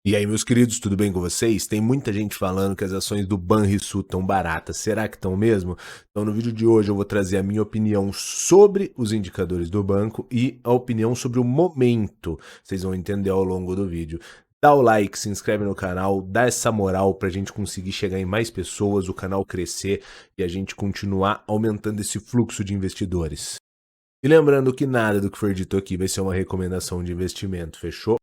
E aí, meus queridos, tudo bem com vocês? Tem muita gente falando que as ações do Banrisul estão baratas. Será que estão mesmo? Então, no vídeo de hoje eu vou trazer a minha opinião sobre os indicadores do banco e a opinião sobre o momento. Vocês vão entender ao longo do vídeo. Dá o like, se inscreve no canal, dá essa moral pra gente conseguir chegar em mais pessoas, o canal crescer e a gente continuar aumentando esse fluxo de investidores. E lembrando que nada do que for dito aqui vai ser uma recomendação de investimento, fechou?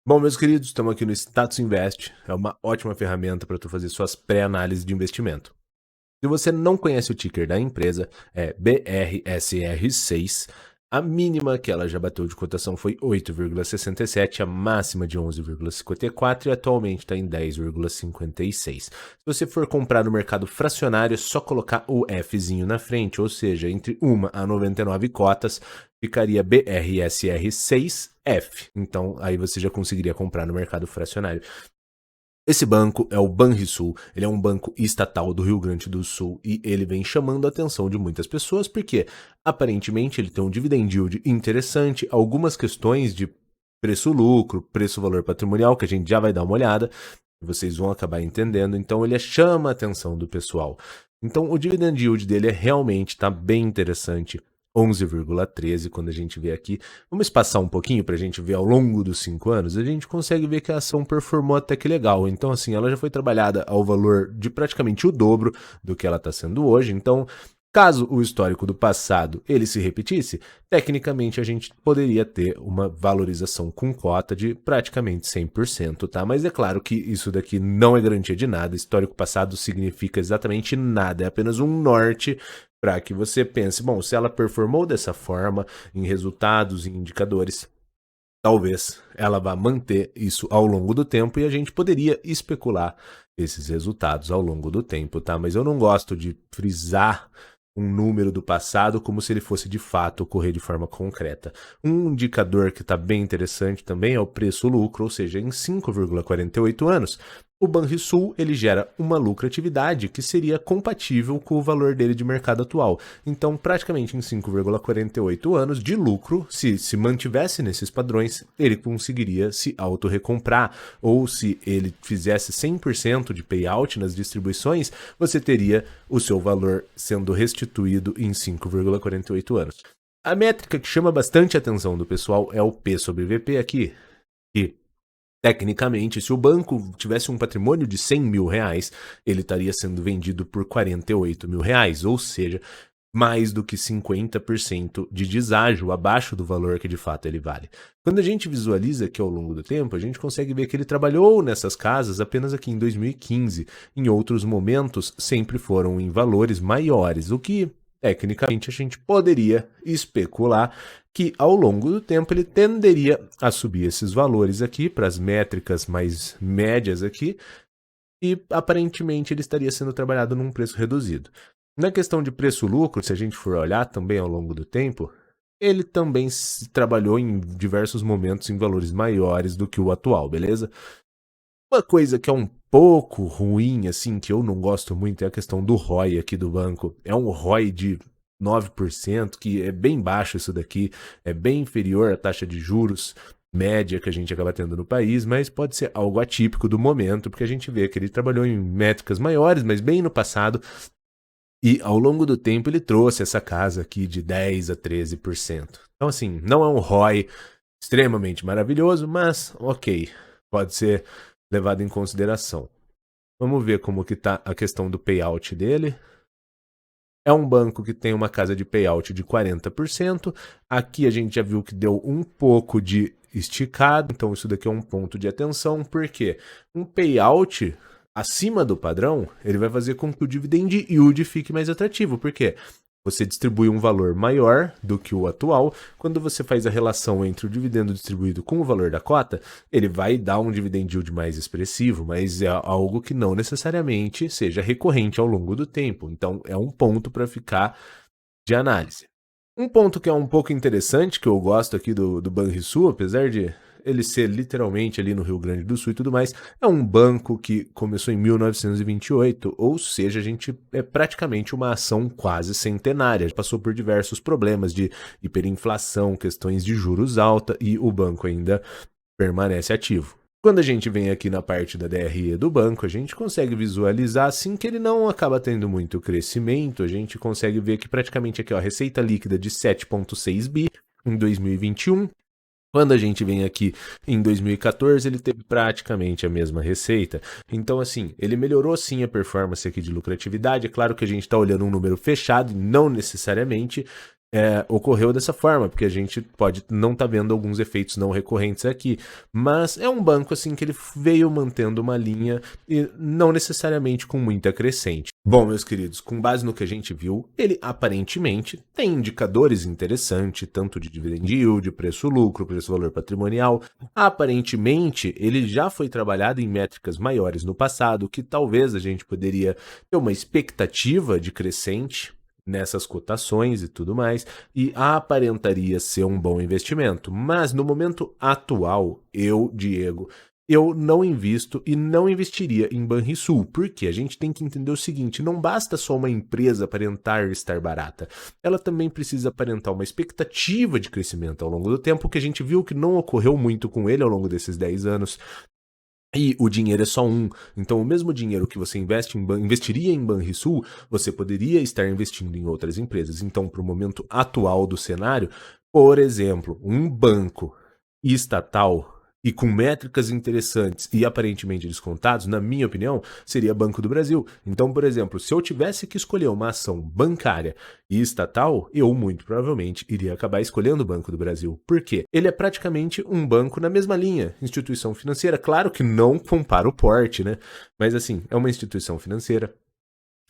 Bom, meus queridos, estamos aqui no Status Invest. É uma ótima ferramenta para tu fazer suas pré-análises de investimento. Se você não conhece o ticker da empresa, é BRSR6. A mínima que ela já bateu de cotação foi 8,67, a máxima de 11,54 e atualmente está em 10,56. Se você for comprar no mercado fracionário, é só colocar o Fzinho na frente, ou seja, entre 1 a 99 cotas, ficaria BRSR6F. Então, aí você já conseguiria comprar no mercado fracionário. Esse banco é o Banrisul, ele é um banco estatal do Rio Grande do Sul e ele vem chamando a atenção de muitas pessoas porque aparentemente ele tem um dividend yield interessante, algumas questões de preço-lucro, preço-valor patrimonial que a gente já vai dar uma olhada, vocês vão acabar entendendo, então ele chama a atenção do pessoal. Então o dividend yield dele realmente está bem interessante. 11,13 quando a gente vê aqui. Vamos passar um pouquinho para a gente ver ao longo dos 5 anos, a gente consegue ver que a ação performou até que legal. Então, assim, ela já foi trabalhada ao valor de praticamente o dobro do que ela está sendo hoje. Então, caso o histórico do passado ele se repetisse, tecnicamente a gente poderia ter uma valorização com cota de praticamente 100%, tá? Mas é claro que isso daqui não é garantia de nada, histórico passado significa exatamente nada, é apenas um norte para que você pense, bom, se ela performou dessa forma em resultados e indicadores, talvez ela vá manter isso ao longo do tempo e a gente poderia especular esses resultados ao longo do tempo, tá? Mas eu não gosto de frisar um número do passado como se ele fosse de fato ocorrer de forma concreta. Um indicador que está bem interessante também é o preço-lucro, ou seja, em 5,48 anos, o Banrisul ele gera uma lucratividade que seria compatível com o valor dele de mercado atual. Então, praticamente em 5,48 anos de lucro, se mantivesse nesses padrões, ele conseguiria se auto-recomprar. Ou se ele fizesse 100% de payout nas distribuições, você teria o seu valor sendo restituído em 5,48 anos. A métrica que chama bastante a atenção do pessoal é o P sobre VP aqui, que tecnicamente, se o banco tivesse um patrimônio de 100 mil reais, ele estaria sendo vendido por 48 mil reais, ou seja, mais do que 50% de deságio abaixo do valor que de fato ele vale. Quando a gente visualiza aqui ao longo do tempo, a gente consegue ver que ele trabalhou nessas casas apenas aqui em 2015. Em outros momentos, sempre foram em valores maiores, o que tecnicamente a gente poderia especular que ao longo do tempo ele tenderia a subir esses valores aqui para as métricas mais médias aqui e aparentemente ele estaria sendo trabalhado num preço reduzido. Na questão de preço-lucro, se a gente for olhar também ao longo do tempo, ele também trabalhou em diversos momentos em valores maiores do que o atual, beleza? Uma coisa que é um pouco ruim, assim, que eu não gosto muito é a questão do ROI aqui do banco. É um ROI de 9%, que é bem baixo isso daqui, é bem inferior à taxa de juros média que a gente acaba tendo no país, mas pode ser algo atípico do momento, porque a gente vê que ele trabalhou em métricas maiores, mas bem no passado, e ao longo do tempo ele trouxe essa casa aqui de 10 a 13%. Então, assim, não é um ROI extremamente maravilhoso, mas ok, pode ser levado em consideração. Vamos ver como que tá a questão do payout dele. É um banco que tem uma casa de payout de 40%. Aqui a gente já viu que deu um pouco de esticado, então isso daqui é um ponto de atenção, porque um payout acima do padrão, ele vai fazer com que o dividend yield fique mais atrativo, porque você distribui um valor maior do que o atual. Quando você faz a relação entre o dividendo distribuído com o valor da cota, ele vai dar um dividend yield mais expressivo, mas é algo que não necessariamente seja recorrente ao longo do tempo. Então, é um ponto para ficar de análise. Um ponto que é um pouco interessante, que eu gosto aqui do Banrisul, apesar de ele ser literalmente ali no Rio Grande do Sul e tudo mais, é um banco que começou em 1928, ou seja, a gente é praticamente uma ação quase centenária. Passou por diversos problemas de hiperinflação, questões de juros alta e o banco ainda permanece ativo. Quando a gente vem aqui na parte da DRE do banco, a gente consegue visualizar assim que ele não acaba tendo muito crescimento, a gente consegue ver que praticamente aqui, ó, receita líquida de 7,6 bi em 2021. Quando a gente vem aqui em 2014, ele teve praticamente a mesma receita. Então, assim, ele melhorou sim a performance aqui de lucratividade. É claro que a gente está olhando um número fechado e não necessariamente ocorreu dessa forma, porque a gente pode não estar vendo alguns efeitos não recorrentes aqui, mas é um banco assim que ele veio mantendo uma linha e não necessariamente com muita crescente. Bom, meus queridos, com base no que a gente viu, ele aparentemente tem indicadores interessantes, tanto de dividend yield, preço-lucro, preço-valor patrimonial. Aparentemente, ele já foi trabalhado em métricas maiores no passado, que talvez a gente poderia ter uma expectativa de crescente nessas cotações e tudo mais, e aparentaria ser um bom investimento. Mas no momento atual, Diego, eu não invisto e não investiria em Banrisul, porque a gente tem que entender o seguinte, não basta só uma empresa aparentar estar barata, ela também precisa aparentar uma expectativa de crescimento ao longo do tempo, que a gente viu que não ocorreu muito com ele ao longo desses 10 anos, e o dinheiro é só um. Então, o mesmo dinheiro que você investiria em Banrisul, você poderia estar investindo em outras empresas. Então, para o momento atual do cenário, por exemplo, um banco estatal e com métricas interessantes e aparentemente descontados, na minha opinião, seria Banco do Brasil. Então, por exemplo, se eu tivesse que escolher uma ação bancária e estatal, eu muito provavelmente iria acabar escolhendo o Banco do Brasil. Por quê? Ele é praticamente um banco na mesma linha, instituição financeira. Claro que não compara o porte, né? Mas assim, é uma instituição financeira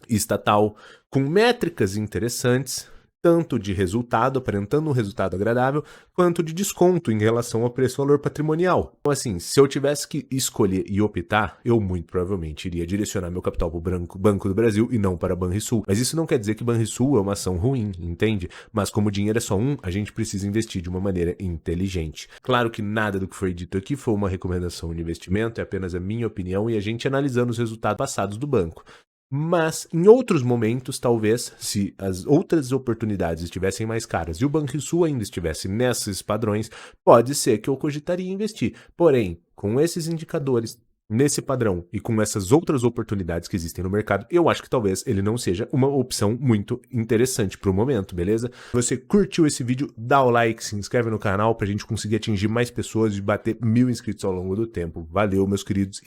estatal com métricas interessantes, tanto de resultado, aparentando um resultado agradável, quanto de desconto em relação ao preço-valor patrimonial. Então, assim, se eu tivesse que escolher e optar, eu muito provavelmente iria direcionar meu capital para o Banco do Brasil e não para a Banrisul. Mas isso não quer dizer que Banrisul é uma ação ruim, entende? Mas como o dinheiro é só um, a gente precisa investir de uma maneira inteligente. Claro que nada do que foi dito aqui foi uma recomendação de investimento, é apenas a minha opinião e a gente analisando os resultados passados do banco. Mas, em outros momentos, talvez, se as outras oportunidades estivessem mais caras e o Banrisul ainda estivesse nesses padrões, pode ser que eu cogitaria investir. Porém, com esses indicadores, nesse padrão e com essas outras oportunidades que existem no mercado, eu acho que talvez ele não seja uma opção muito interessante para o momento, beleza? Se você curtiu esse vídeo, dá o like, se inscreve no canal para a gente conseguir atingir mais pessoas e bater 1000 inscritos ao longo do tempo. Valeu, meus queridos.